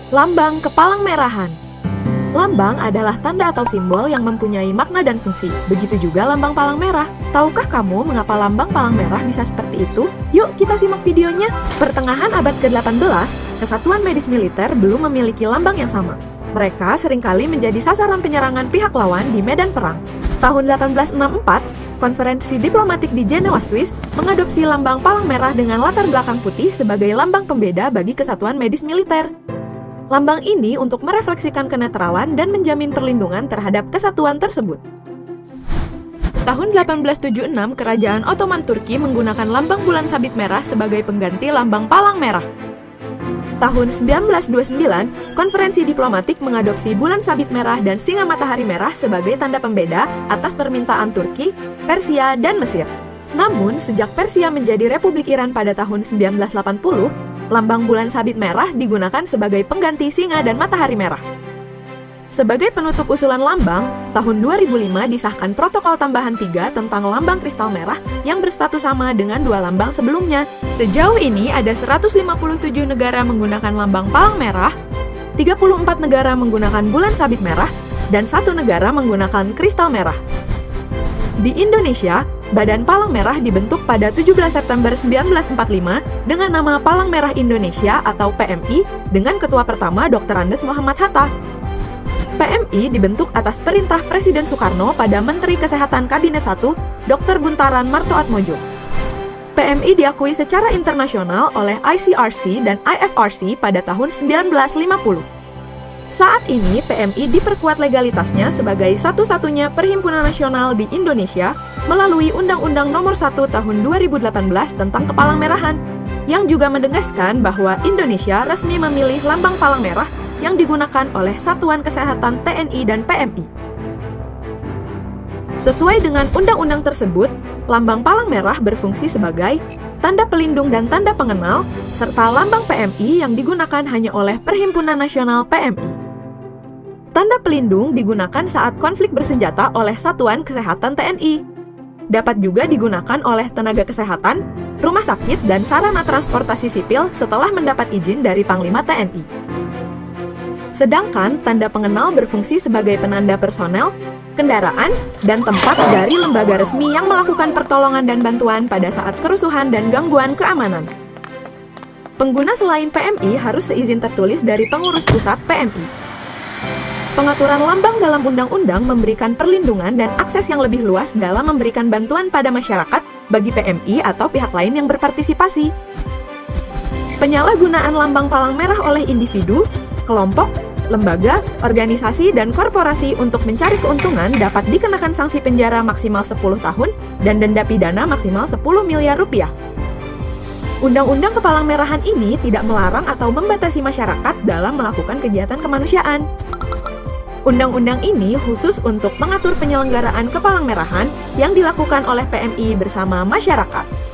Lambang Kepalang Merahan. Lambang adalah tanda atau simbol yang mempunyai makna dan fungsi. Begitu juga lambang palang merah. Tahukah kamu mengapa lambang palang merah bisa seperti itu? Yuk kita simak videonya. Pertengahan abad ke-18, Kesatuan Medis Militer belum memiliki lambang yang sama. Mereka seringkali menjadi sasaran penyerangan pihak lawan di medan perang. Tahun 1864, konferensi diplomatik di Jenewa, Swiss, mengadopsi lambang palang merah dengan latar belakang putih sebagai lambang pembeda bagi Kesatuan Medis Militer. Lambang ini untuk merefleksikan kenetralan dan menjamin perlindungan terhadap kesatuan tersebut. Tahun 1876, Kerajaan Ottoman Turki menggunakan lambang bulan sabit merah sebagai pengganti lambang palang merah. Tahun 1929, konferensi diplomatik mengadopsi bulan sabit merah dan singa matahari merah sebagai tanda pembeda atas permintaan Turki, Persia, dan Mesir. Namun, sejak Persia menjadi Republik Iran pada tahun 1980, lambang bulan sabit merah digunakan sebagai pengganti singa dan matahari merah. Sebagai penutup usulan lambang, tahun 2005 disahkan protokol tambahan 3 tentang lambang kristal merah yang berstatus sama dengan dua lambang sebelumnya. Sejauh ini ada 157 negara menggunakan lambang palang merah, 34 negara menggunakan bulan sabit merah, dan 1 negara menggunakan kristal merah. Di Indonesia, Badan Palang Merah dibentuk pada 17 September 1945 dengan nama Palang Merah Indonesia atau PMI dengan ketua pertama Dr. Andes Muhammad Hatta. PMI dibentuk atas perintah Presiden Soekarno pada Menteri Kesehatan Kabinet 1, Dr. Buntaran Martoatmojo. PMI diakui secara internasional oleh ICRC dan IFRC pada tahun 1950. Saat ini, PMI diperkuat legalitasnya sebagai satu-satunya perhimpunan nasional di Indonesia melalui Undang-Undang Nomor 1 Tahun 2018 tentang Kepalang Merahan, yang juga menegaskan bahwa Indonesia resmi memilih lambang palang merah yang digunakan oleh Satuan Kesehatan TNI dan PMI. Sesuai dengan undang-undang tersebut, lambang palang merah berfungsi sebagai tanda pelindung dan tanda pengenal, serta lambang PMI yang digunakan hanya oleh Perhimpunan Nasional PMI. Tanda pelindung digunakan saat konflik bersenjata oleh Satuan Kesehatan TNI. Dapat juga digunakan oleh tenaga kesehatan, rumah sakit, dan sarana transportasi sipil setelah mendapat izin dari Panglima TNI. Sedangkan tanda pengenal berfungsi sebagai penanda personel, kendaraan, dan tempat dari lembaga resmi yang melakukan pertolongan dan bantuan pada saat kerusuhan dan gangguan keamanan. Pengguna selain PMI harus seizin tertulis dari pengurus pusat PMI. Pengaturan lambang dalam undang-undang memberikan perlindungan dan akses yang lebih luas dalam memberikan bantuan pada masyarakat bagi PMI atau pihak lain yang berpartisipasi. Penyalahgunaan lambang palang merah oleh individu, kelompok, lembaga, organisasi, dan korporasi untuk mencari keuntungan dapat dikenakan sanksi penjara maksimal 10 tahun dan denda pidana maksimal 10 miliar rupiah. Undang-undang Kepalang Merahan ini tidak melarang atau membatasi masyarakat dalam melakukan kegiatan kemanusiaan. Undang-undang ini khusus untuk mengatur penyelenggaraan Kepalang Merahan yang dilakukan oleh PMI bersama masyarakat.